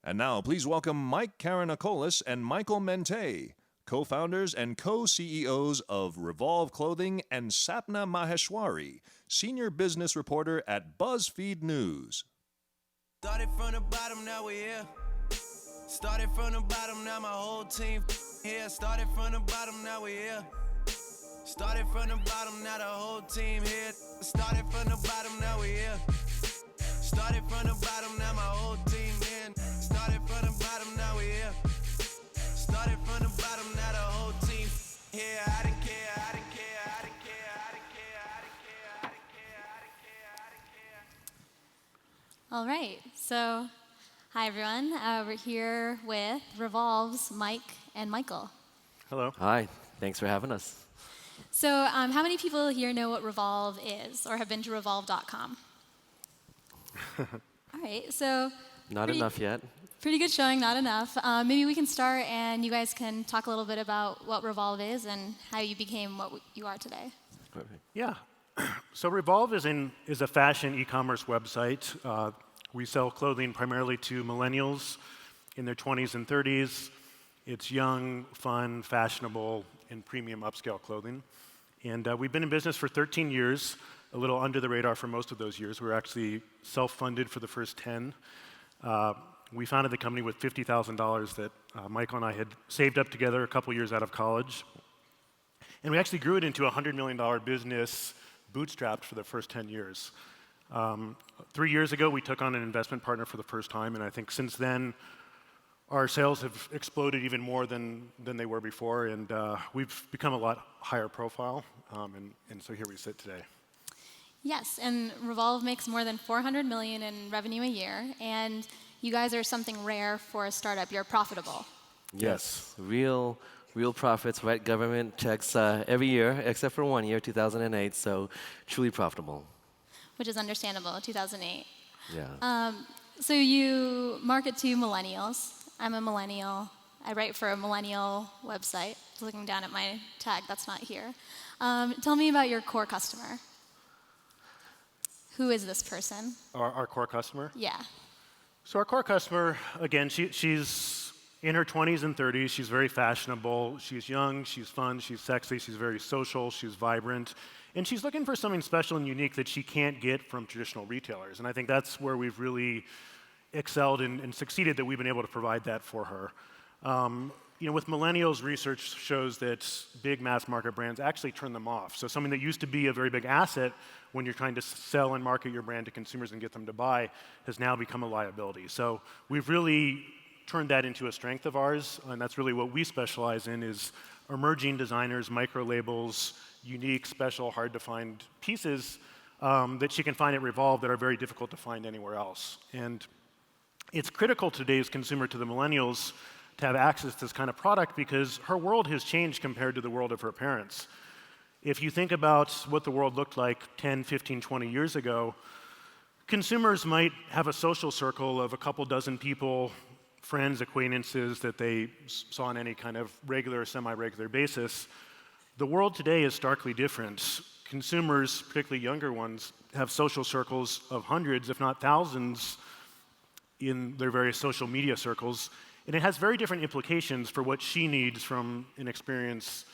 And now, please welcome Mike Karanikolas and Michael Mente, co-founders and co-CEOs of Revolve Clothing, and Sapna Maheshwari, senior business reporter at BuzzFeed News. Started from the bottom, now we're here. Started from the bottom, now my whole team here. Started from the bottom, now we're here. Started from the bottom, now the whole team here. Started from the bottom, now we're here. Started from the bottom, now my whole team in. Started from the bottom, now we're here. Started from the bottom, now the whole team here. I didn't care, I didn't care, I didn't care, I didn't care, I didn't care, I didn't care, I didn't care, I didn't care. All right, so hi everyone. We're here with Revolve's Mike and Michael. Hello. Hi, thanks for having us. So how many people here know what Revolve is or have been to revolve.com? All right, so Not enough yet. pretty good showing, not enough. Maybe we can start and you guys can talk a little bit about what Revolve is and how you became what you are today. Perfect. Yeah. So Revolve is a fashion e-commerce website. We sell clothing primarily to millennials in their 20s and 30s. It's young, fun, fashionable, and premium upscale clothing. And we've been in business for 13 years, a little under the radar for most of those years. We were actually self-funded for the first 10. We founded the company with $50,000 that Michael and I had saved up together a couple years out of college. And we actually grew it into a $100 million business bootstrapped for the first 10 years. 3 years ago, we took on an investment partner for the first time, and I think since then, our sales have exploded even more than they were before, and we've become a lot higher profile, and so here we sit today. Yes, and Revolve makes more than $400 million in revenue a year, and you guys are something rare for a startup. You're profitable. Yes, real profits, right? Government checks every year, except for 1 year, 2008, so truly profitable. Which is understandable, 2008. Yeah. So you market to millennials. I'm a millennial. I write for a millennial website. Just looking down at my tag, that's not here. Tell me about your core customer. Who is this person? Our core customer? Yeah. So our core customer, again, she's in her 20s and 30s. She's very fashionable. She's young. She's fun. She's sexy. She's very social. She's vibrant. And she's looking for something special and unique that she can't get from traditional retailers. And I think that's where we've really excelled and succeeded, that we've been able to provide that for her. With millennials, research shows that big mass market brands actually turn them off. So something that used to be a very big asset when you're trying to sell and market your brand to consumers and get them to buy has now become a liability. So we've really turned that into a strength of ours, and that's really what we specialize in, is emerging designers, micro labels, unique, special, hard-to-find pieces that she can find at Revolve that are very difficult to find anywhere else. And it's critical to today's consumer, to the millennials, to have access to this kind of product because her world has changed compared to the world of her parents. If you think about what the world looked like 10, 15, 20 years ago, consumers might have a social circle of a couple dozen people, friends, acquaintances that they saw on any kind of regular or semi-regular basis. The world today is starkly different. Consumers, particularly younger ones, have social circles of hundreds, if not thousands, in their various social media circles. And it has very different implications for what she needs from an experience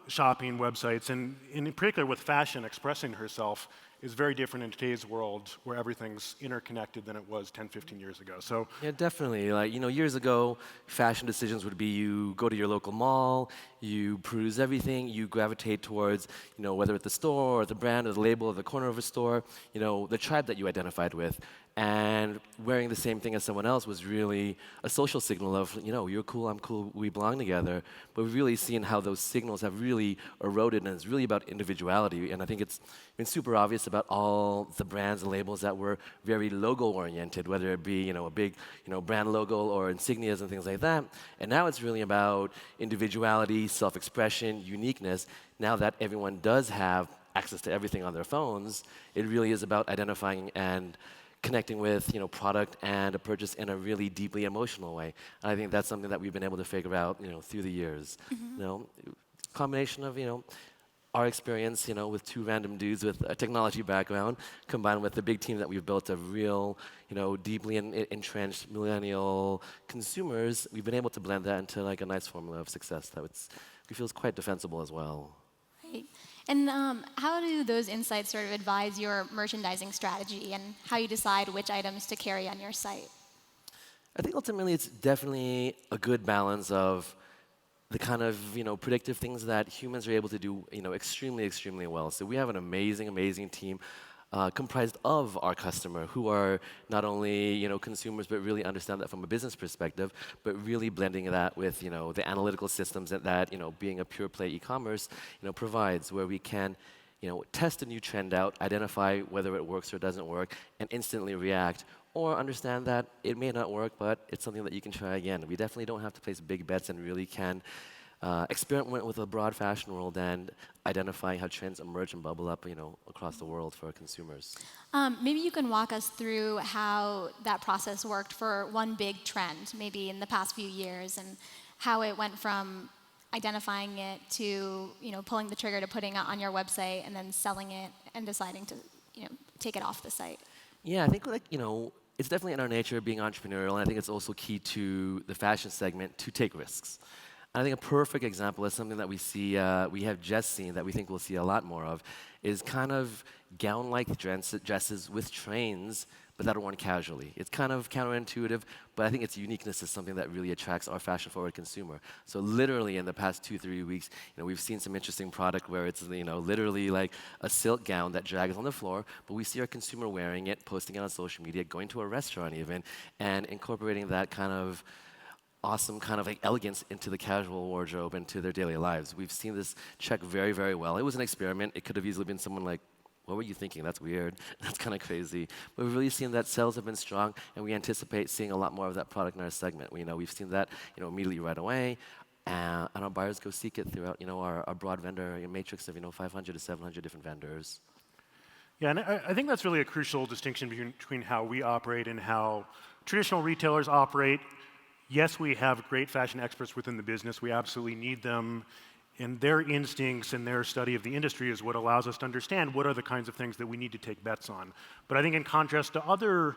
shopping websites. And in particular with fashion, expressing herself is very different in today's world where everything's interconnected than it was 10, 15 years ago. So Yeah, definitely. Like, years ago, fashion decisions would be you go to your local mall, you peruse everything, you gravitate towards, whether it's the store or the brand or the label or the corner of a store, the tribe that you identified with. And wearing the same thing as someone else was really a social signal of, you're cool, I'm cool, we belong together. But we've really seen how those signals have really eroded, and it's really about individuality. And I think it's been super obvious about all the brands and labels that were very logo-oriented, whether it be, a big, brand logo or insignias and things like that. And now it's really about individuality, self-expression, uniqueness. Now that everyone does have access to everything on their phones, it really is about identifying and connecting with product and a purchase in a really deeply emotional way. And I think that's something that we've been able to figure out through the years. Mm-hmm. Combination of our experience, with two random dudes with a technology background, combined with the big team that we've built of real, deeply entrenched millennial consumers, we've been able to blend that into like a nice formula of success that we feel is quite defensible as well. Right. And how do those insights sort of advise your merchandising strategy and how you decide which items to carry on your site? I think ultimately it's definitely a good balance of the kind of predictive things that humans are able to do extremely, extremely well. So we have an amazing, amazing team comprised of our customer who are not only consumers but really understand that from a business perspective, but really blending that with the analytical systems that being a pure play e-commerce provides, where we can test a new trend out, identify whether it works or doesn't work, and instantly react. Or understand that it may not work, but it's something that you can try again. We definitely don't have to place big bets and really can experiment with a broad fashion world and identifying how trends emerge and bubble up, across the world for our consumers. Maybe you can walk us through how that process worked for one big trend, maybe in the past few years, and how it went from identifying it to pulling the trigger to putting it on your website and then selling it and deciding to take it off the site. Yeah, I think it's definitely in our nature being entrepreneurial, and I think it's also key to the fashion segment to take risks. And I think a perfect example is something that we have just seen that we think we'll see a lot more of, is kind of gown-like dresses with trains, but that are worn casually. It's kind of counterintuitive, but I think its uniqueness is something that really attracts our fashion-forward consumer. So literally in the past 2-3 weeks, we've seen some interesting product where it's literally like a silk gown that drags on the floor, but we see our consumer wearing it, posting it on social media, going to a restaurant even, and incorporating that kind of awesome kind of like elegance into the casual wardrobe and to their daily lives. We've seen this check very, very well. It was an experiment. It could have easily been someone like, what were you thinking? That's weird. That's kind of crazy. But we've really seen that sales have been strong, and we anticipate seeing a lot more of that product in our segment. We've seen that immediately right away, and our buyers go seek it throughout our broad vendor matrix of 500 to 700 different vendors. Yeah, and I think that's really a crucial distinction between how we operate and how traditional retailers operate. Yes, we have great fashion experts within the business. We absolutely need them. And their instincts and their study of the industry is what allows us to understand what are the kinds of things that we need to take bets on. But I think in contrast to other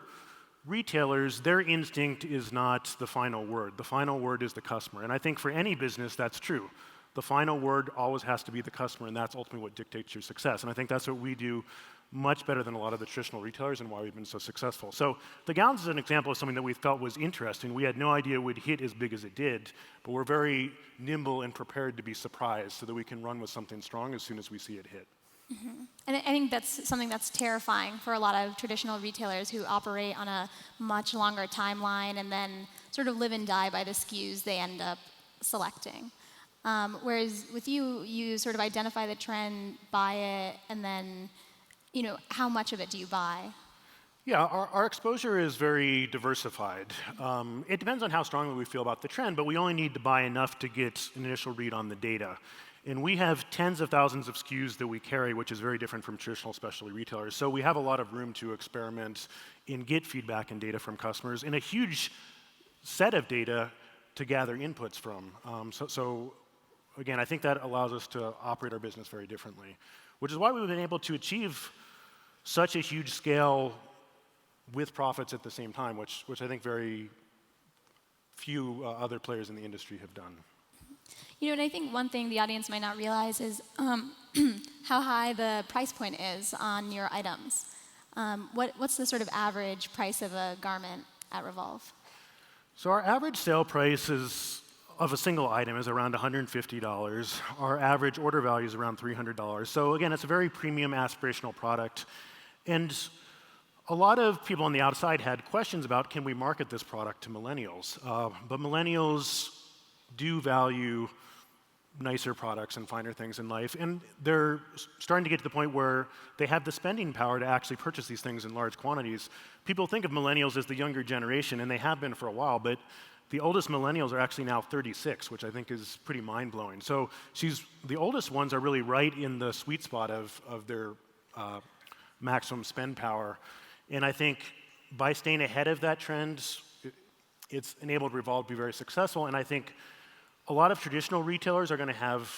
retailers, their instinct is not the final word. The final word is the customer. And I think for any business, that's true. The final word always has to be the customer, and that's ultimately what dictates your success. And I think that's what we do much better than a lot of the traditional retailers and why we've been so successful. So the gowns is an example of something that we felt was interesting. We had no idea it would hit as big as it did, but we're very nimble and prepared to be surprised so that we can run with something strong as soon as we see it hit. Mm-hmm. And I think that's something that's terrifying for a lot of traditional retailers who operate on a much longer timeline and then sort of live and die by the SKUs they end up selecting. Whereas with you sort of identify the trend, buy it, and then how much of it do you buy? Yeah, our exposure is very diversified. It depends on how strongly we feel about the trend, but we only need to buy enough to get an initial read on the data. And we have tens of thousands of SKUs that we carry, which is very different from traditional specialty retailers. So we have a lot of room to experiment and get feedback and data from customers, and a huge set of data to gather inputs from. So again, I think that allows us to operate our business very differently, which is why we've been able to achieve such a huge scale with profits at the same time, which I think very few other players in the industry have done. And I think one thing the audience might not realize is how high the price point is on your items. What's the sort of average price of a garment at Revolve? So our average sale price of a single item is around $150. Our average order value is around $300. So again, it's a very premium aspirational product. And a lot of people on the outside had questions about, can we market this product to millennials? But millennials do value nicer products and finer things in life. And they're starting to get to the point where they have the spending power to actually purchase these things in large quantities. People think of millennials as the younger generation, and they have been for a while, but the oldest millennials are actually now 36, which I think is pretty mind-blowing. So the oldest ones are really right in the sweet spot of their maximum spend power. And I think by staying ahead of that trend, it's enabled Revolve to be very successful. And I think a lot of traditional retailers are going to have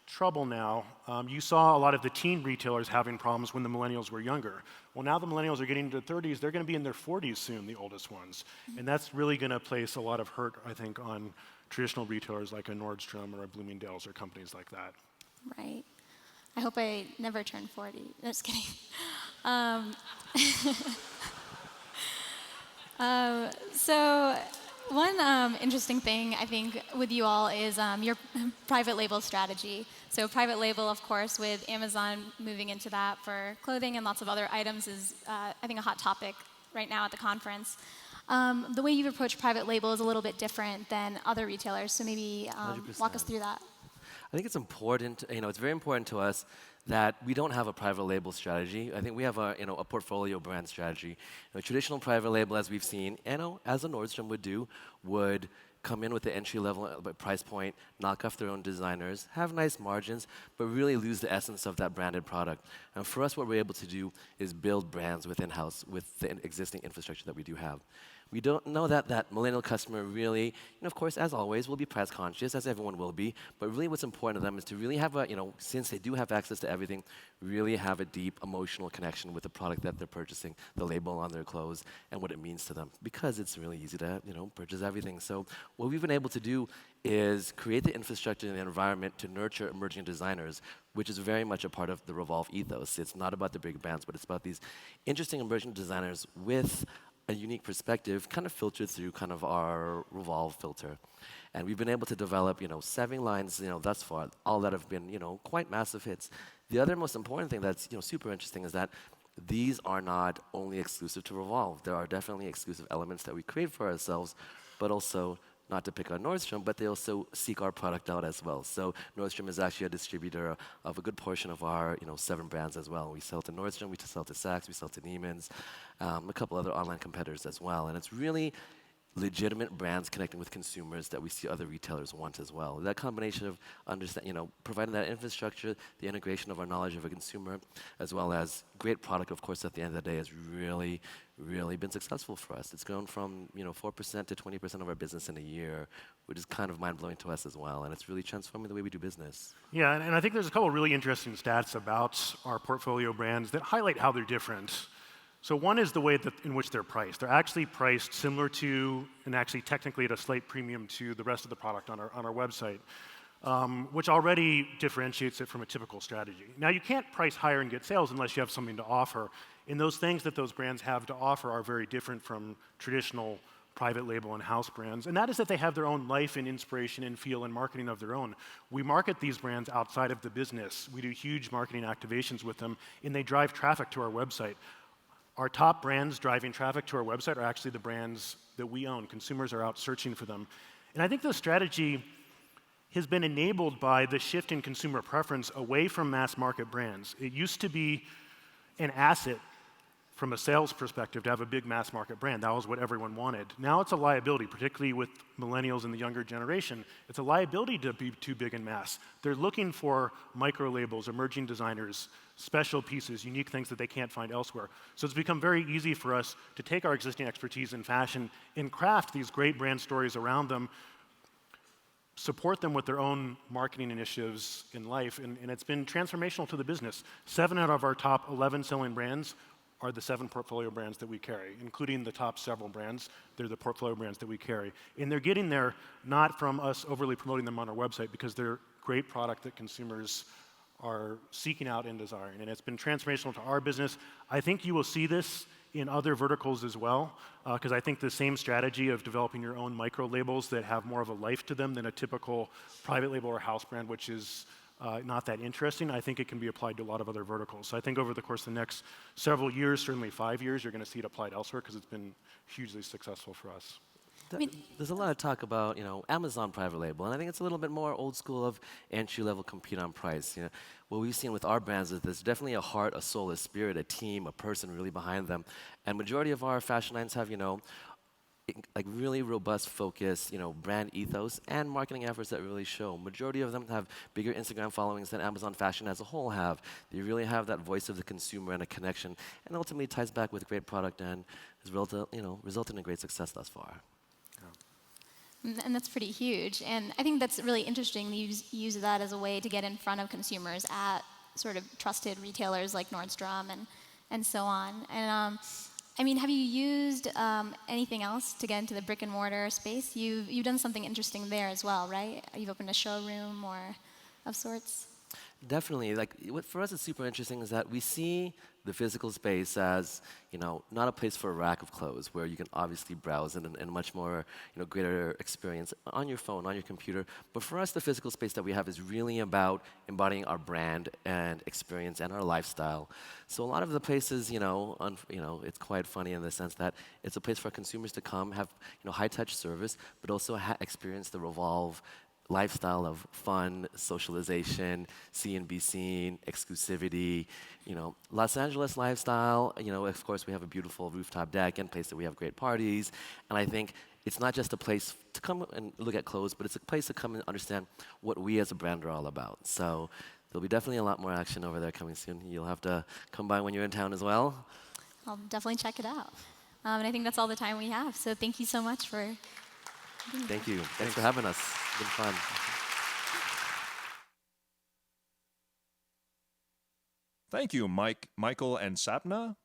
trouble now. You saw a lot of the teen retailers having problems when the millennials were younger. Well, now the millennials are getting into their 30s. They're going to be in their 40s soon, the oldest ones. And that's really going to place a lot of hurt, I think, on traditional retailers like a Nordstrom or a Bloomingdale's or companies like that. Right. I hope I never turn 40. No, just kidding. So one interesting thing I think with you all is your private label strategy. So private label, of course, with Amazon moving into that for clothing and lots of other items is, I think, a hot topic right now at the conference. The way you've approached private label is a little bit different than other retailers. So maybe walk us through that. I think it's important, it's very important to us that we don't have a private label strategy. I think we have a portfolio brand strategy. Traditional private label, as we've seen, as a Nordstrom would do, would come in with the entry-level price point, knock off their own designers, have nice margins, but really lose the essence of that branded product. And for us, what we're able to do is build brands within-house with the existing infrastructure that we do have. We don't know that millennial customer really, of course, as always, will be price conscious, as everyone will be, but really what's important to them is to really have since they do have access to everything, really have a deep emotional connection with the product that they're purchasing, the label on their clothes, and what it means to them, because it's really easy to, purchase everything. So what we've been able to do is create the infrastructure and the environment to nurture emerging designers, which is very much a part of the Revolve ethos. It's not about the big brands, but it's about these interesting emerging designers with a unique perspective, kind of filtered through kind of our Revolve filter. And we've been able to develop, 7 lines, thus far, all that have been, quite massive hits. The other most important thing that's, super interesting is that these are not only exclusive to Revolve. There are definitely exclusive elements that we create for ourselves, but also, not to pick on Nordstrom, but they also seek our product out as well. So Nordstrom is actually a distributor of a good portion of our 7 brands as well. We sell to Nordstrom, we sell to Saks, we sell to Neiman's, a couple other online competitors as well. And it's really legitimate brands connecting with consumers that we see other retailers want as well. That combination of providing that infrastructure, the integration of our knowledge of a consumer, as well as great product, of course, at the end of the day, has really, really been successful for us. It's grown from 4% to 20% of our business in a year, which is kind of mind-blowing to us as well, and it's really transforming the way we do business. Yeah, and I think there's a couple of really interesting stats about our portfolio brands that highlight how they're different. So one is the way in which they're priced. They're actually priced similar to, and actually technically at a slight premium to the rest of the product on our website, which already differentiates it from a typical strategy. Now, you can't price higher and get sales unless you have something to offer. And those things that those brands have to offer are very different from traditional private label and house brands. And that is that they have their own life and inspiration and feel and marketing of their own. We market these brands outside of the business. We do huge marketing activations with them, and they drive traffic to our website. Our top brands driving traffic to our website are actually the brands that we own. Consumers are out searching for them. And I think the strategy has been enabled by the shift in consumer preference away from mass market brands. It used to be an asset from a sales perspective to have a big mass market brand. That was what everyone wanted. Now it's a liability, particularly with millennials and the younger generation. It's a liability to be too big and mass. They're looking for micro labels, emerging designers, special pieces, unique things that they can't find elsewhere. So it's become very easy for us to take our existing expertise in fashion and craft these great brand stories around them, support them with their own marketing initiatives in life, and it's been transformational to the business. 7 out of our top 11 selling brands are the 7 portfolio brands that we carry, including the top several brands. They're the portfolio brands that we carry. And they're getting there not from us overly promoting them on our website, because they're great product that consumers are seeking out and desiring. And it's been transformational to our business. I think you will see this in other verticals as well, because I think the same strategy of developing your own micro labels that have more of a life to them than a typical private label or house brand, which is not that interesting, I think it can be applied to a lot of other verticals. So I think over the course of the next several years, certainly 5 years, you're going to see it applied elsewhere, because it's been hugely successful for us. There's a lot of talk about, Amazon private label, and I think it's a little bit more old school of entry-level compete on price. What we've seen with our brands is there's definitely a heart, a soul, a spirit, a team, a person really behind them. And majority of our fashion lines have, like really robust focus, brand ethos and marketing efforts that really show. Majority of them have bigger Instagram followings than Amazon Fashion as a whole have. They really have that voice of the consumer and a connection, and ultimately ties back with great product and has resulted in a great success thus far. And that's pretty huge. And I think that's really interesting. You use that as a way to get in front of consumers at sort of trusted retailers like Nordstrom and so on. And I mean, have you used anything else to get into the brick and mortar space? You've done something interesting there as well, right? You've opened a showroom or of sorts. Definitely. Like what for us is super interesting is that we see the physical space as, not a place for a rack of clothes where you can obviously browse and much more, greater experience on your phone, on your computer. But for us, the physical space that we have is really about embodying our brand and experience and our lifestyle. So a lot of the places, it's quite funny in the sense that it's a place for consumers to come, have, high-touch service, but also experience the Revolve lifestyle of fun, socialization, see and be seen, exclusivity, Los Angeles lifestyle. Of course, we have a beautiful rooftop deck and place that we have great parties. And I think it's not just a place to come and look at clothes, but it's a place to come and understand what we as a brand are all about. So there'll be definitely a lot more action over there coming soon. You'll have to come by when you're in town as well. I'll definitely check it out. And I think that's all the time we have. So thank you so much for Thank you. Thanks for having us. It's been fun. Thank you, Mike, Michael, and Sapna.